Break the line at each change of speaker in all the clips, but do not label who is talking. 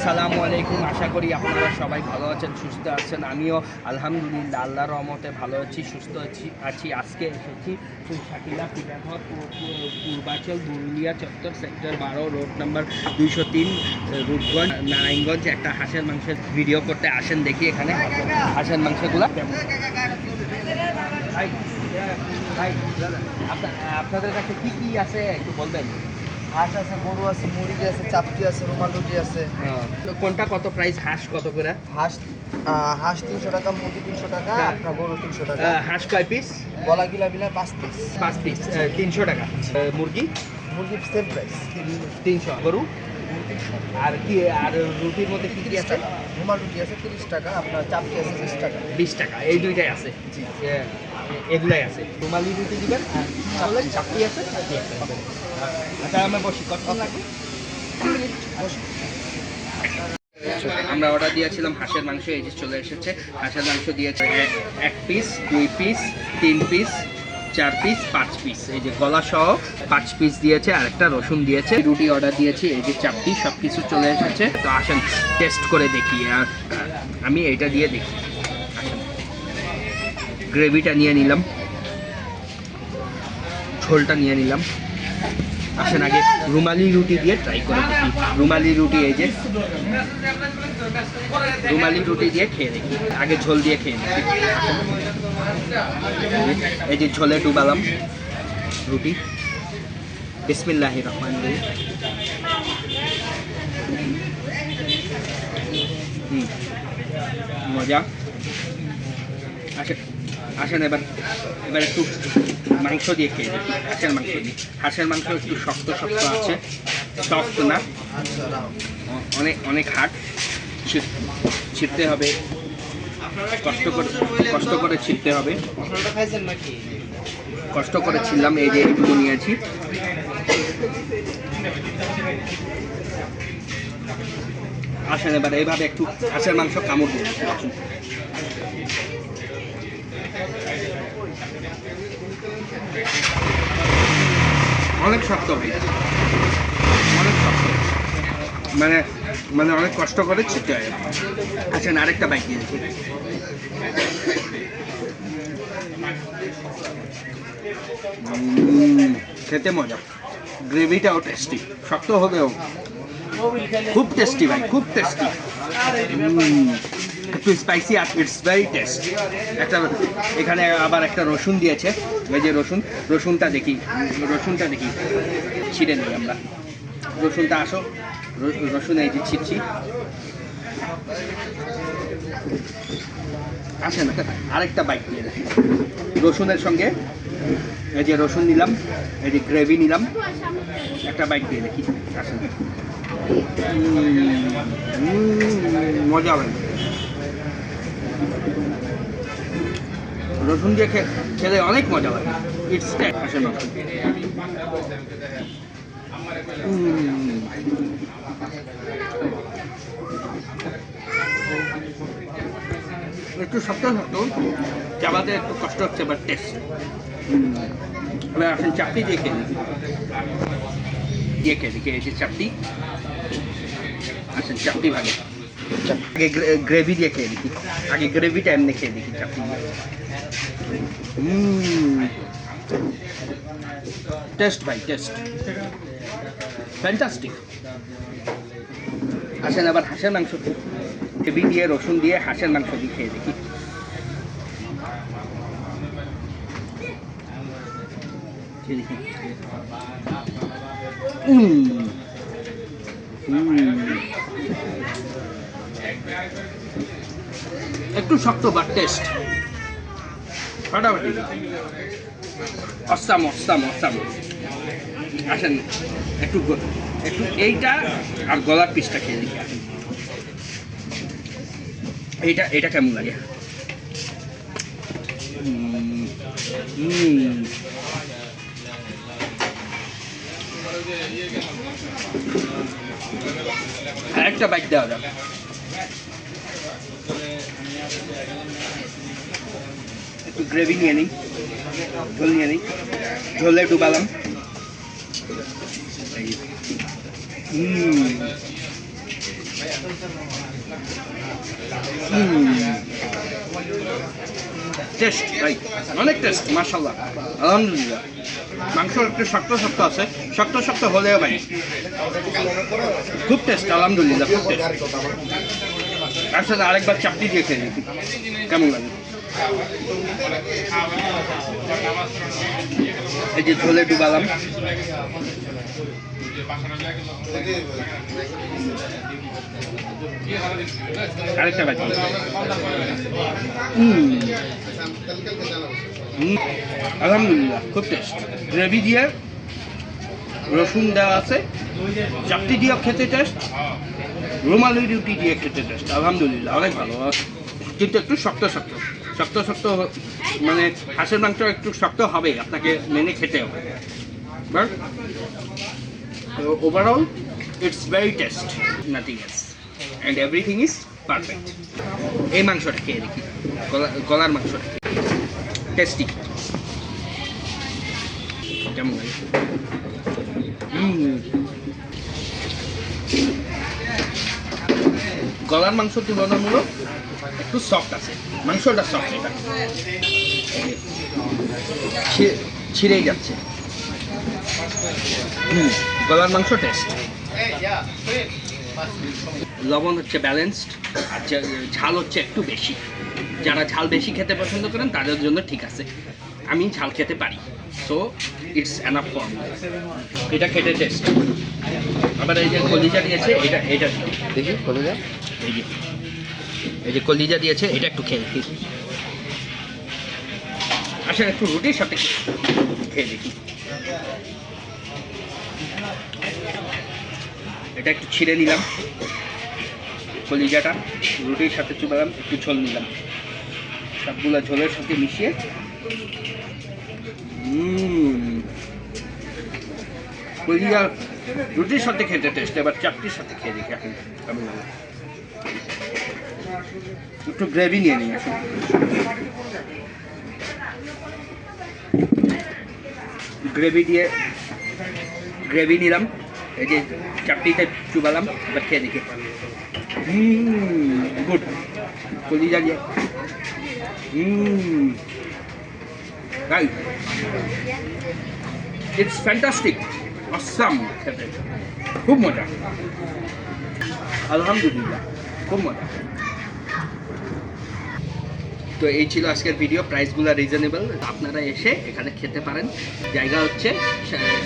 আসসালামু আলাইকুম। আশা করি আপনারা সবাই ভালো আছেন, সুস্থ আছেন। আমিও আলহামদুলিল্লাহ আল্লাহর রহমতে ভালো আছি, সুস্থ আছি। আজকে এসেছি শাকিলা পিঠাঘর পূর্বাচল পুরুলিয়া চত্বর sector 12 road number 203 Rupganj Narayanganj একটা হাঁসের মাংসের ভিডিও করতে আসেন। দেখি এখানে হাঁসের মাংসগুলো কেমন। আপনাদের কাছে কি কি আছে একটু বলবেন?
হাঁস আছে, গরু আছে, মুরগি আছে, চাপটি আছে, রুমাল রুটি আছে।
কোনটা কত প্রাইস? হাঁস কত করে?
হাঁস 300 টাকা, মুরগি 300 টাকা, আপনার গরু 300 টাকা।
হাঁস কয় পিস?
গলা গিলা বিলা 5 পিস।
5 পিস 300 টাকা। মুরগি
মুরগি সেম প্রাইস
300। গরু আর কি? আর রুটির মধ্যে কি কি আছে?
রুমাল রুটি আছে 30 টাকা, আপনার চাপটি আছে 20 টাকা।
20 টাকা, এই দুইটাই আছে।
জি,
এগুলাই আছে। রুমালি রুটি দিবেন, তাহলে চাপটি আছে। আচ্ছা আমি বসি, কতক্ষণ লাগবে? আমরা অর্ডার দিয়েছিলাম হাঁসের মাংস, এই যে চলে এসেছে। হাঁসের মাংস দিয়েছে 1 piece, 2 piece, 3 piece, 4 piece, 5 piece. এই যে গলা সহ 5 পিস দিয়েছে, আর একটা রসুন দিয়েছে। রুটি অর্ডার দিয়েছি, এই যে চাপটি, সব কিছু চলে এসেছে। তো আসেন টেস্ট করে দেখি। আর আমি এইটা দিয়ে দেখি। আসেন, গ্রেভিটা নিয়ে নিলাম, ঝোলটা নিয়ে নিলাম। আসেন আগে রুমালি রুটি দিয়ে ট্রাই করে দেখি। রুমালি রুটি, এই যে রুমালি রুটি দিয়ে খেয়ে দেখি। আগে ঝোল দিয়ে খেয়ে দেখি। এই যে ঝোলে ডুবালাম রুটি। বিসমিল্লাহির রহমানির রহিম। মজা। আসেন এবার একটু মাংস দিয়ে খেয়ে দেখি। হাঁসের মাংস দিয়ে। হাঁসের মাংস একটু শক্ত শক্ত আছে, সফট না, অনেক হার্ড। ছিঁড়তে হবে, কষ্ট করে ছিঁড়তে হবে। কষ্ট করে ছিললাম, এই যে এইটুকু নিয়েছি। আসেন এবার এইভাবে একটু হাঁসের মাংস কামড় দিয়ে অনেক শক্ত ভাই, অনেক শক্ত, মানে অনেক কষ্ট করে ছিটতে হয়। আচ্ছা আরেকটা বাইক দিয়ে দেখি। খেতে মজা, গ্রেভিটাও টেস্টি, শক্ত হবেও খুব টেস্টি ভাই, খুব টেস্টি। একটু স্পাইসি আর ইটস ভেরি টেস্ট। এখানে আবার একটা রসুন দিয়েছে, এই যে রসুনটা দেখি ছিঁড়ে নিই আমরা। রসুনটা আসো, রসুন এই যে ছিঁড়ছি। আসে না, আরেকটা বাইক নিয়ে দেখি। রসুনের সঙ্গে এই যে রসুন নিলাম, এই যে গ্রেভি নিলাম, একটা বাইক দিয়ে দেখি। আসেন, মজা হবে। রসুন দিয়ে খেলে অনেক মজা লাগে। ইটস আসে না, একটু শক্ত চাবাতে একটু কষ্ট হচ্ছে, বাট টেস্ট। এবার আসেন চাপটি দিয়ে খেয়ে দেখি। এই যে চাপটি, আসেন চাপটি ভাগে। আগে গ্রেভি দিয়ে খেয়ে দেখি। আগে গ্রেভিটা এমনি খেয়ে দেখি চাপটি। টেস্ট ভাই, টেস্ট ফ্যান্টাস্টিক। আসেন আবার হাঁসের মাংস, গ্রেভি দিয়ে রসুন দিয়ে হাঁসের মাংস দিয়ে খেয়ে দেখি। একটু শক্ত বাট টেস্ট ফাটাফাটি। অসাম। আসেন একটু এইটা আর গলার পিসটা খেয়ে দেখি। এইটা কেমন লাগে? একটা বাইক দেওয়া যাবে। একটু গ্রেভি নিয়ে নিই, ঝোল নিয়ে নিই। ঝোলে ডুবালাম। টেস্ট ভাই, অনেক টেস্ট মাশাআল্লাহ, আলহামদুলিল্লাহ। মাংস একটু শক্ত শক্ত আছে, শক্ত শক্ত হলেও ভাই খুব টেস্ট, আলহামদুলিল্লাহ, খুব টেস্ট। তার সাথে আরেকবার চাপটি দিয়ে খেয়ে দেখি কেমন লাগে। এই যে ঝোলে ডুবালাম, আরেকটা বাকি। আলহামদুলিল্লাহ, খুব টেস্ট। গ্রেভি দিয়ে রসুন দেওয়া আছে, চাপটি দিয়েও খেতে টেস্ট, রুমালি রুটি দিয়ে খেতে টেস্ট, আলহামদুলিল্লাহ অনেক ভালো। কিন্তু একটু শক্ত শক্ত শক্ত শক্ত, মানে হাঁসের মাংস একটু শক্ত হবে, আপনাকে মেনে খেতে হবে। But overall it's very test, nothing else, and everything is perfect. এই মাংসটা খেয়ে দেখি, গলার মাংসটা টেস্টি কেমন লাগে। গলার মাংস তুলনামূলক একটু সফট আছে, মাংসটা সফট, এটা ছিঁড়েই যাচ্ছে। গলার মাংস টেস্ট। লবণ হচ্ছে ব্যালেন্সড, আর ঝাল হচ্ছে একটু বেশি। যারা ঝাল বেশি খেতে পছন্দ করেন তাদের জন্য ঠিক আছে, আমি ঝাল খেতে পারি, so it's enough for me. এটা খেতে টেস্ট। আবার এই যে কলিজা দিয়েছে, এটা
দেখি কলিজা,
এই যে কলিজা দিয়েছে, এটা একটু খেয়ে দেখি। আসলে একটু রুটির সাথে খেয়ে দেখি। এটা একটু ছিঁড়ে নিলাম, কলিজাটা রুটির সাথে চুবালাম, একটু ঝোল নিলাম, সবগুলো ঝোলের সাথে মিশিয়ে। কলিজা রুটির সাথে খেতে টেস্ট। এবার চাপটির সাথে খেয়ে দেখি এখন কেমন লাগে। একটু গ্রেভি নিয়ে নিই এখন। গ্রেভি নিলাম, এই যে চাপটিতে চুবালাম, এবার খেয়ে দেখি। গুড, কলিজা দিয়ে রাইট, ইটস ফ্যান্টাস্টিক, অসাম খেতে, খুব মজা, আলহামদুলিল্লাহ খুব মজা। তো এই ছিল আজকের ভিডিও। প্রাইসগুলো রিজনেবল, আপনারা এসে এখানে খেতে পারেন। জায়গা হচ্ছে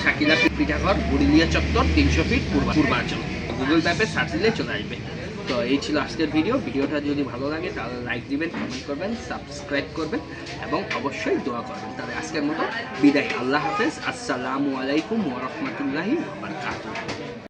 শাকিলা পিঠাঘর, বুড়িলিয়া চত্বর, 300 ফিট পূর্বাঞ্চল। গুগল ম্যাপে সার্চ দিলে চলে আসবে। তো এই ছিল আজকের ভিডিওটা যদি ভালো লাগে তাহলে লাইক দিবেন, কমেন্ট করবেন, সাবস্ক্রাইব করবেন এবং অবশ্যই দোয়া করবেন। তাহলে আজকের মতো বিদায়, আল্লাহ হাফেজ, আসসালামু আলাইকুম ওয়া রাহমাতুল্লাহি ওয়া বারাকাতুহু।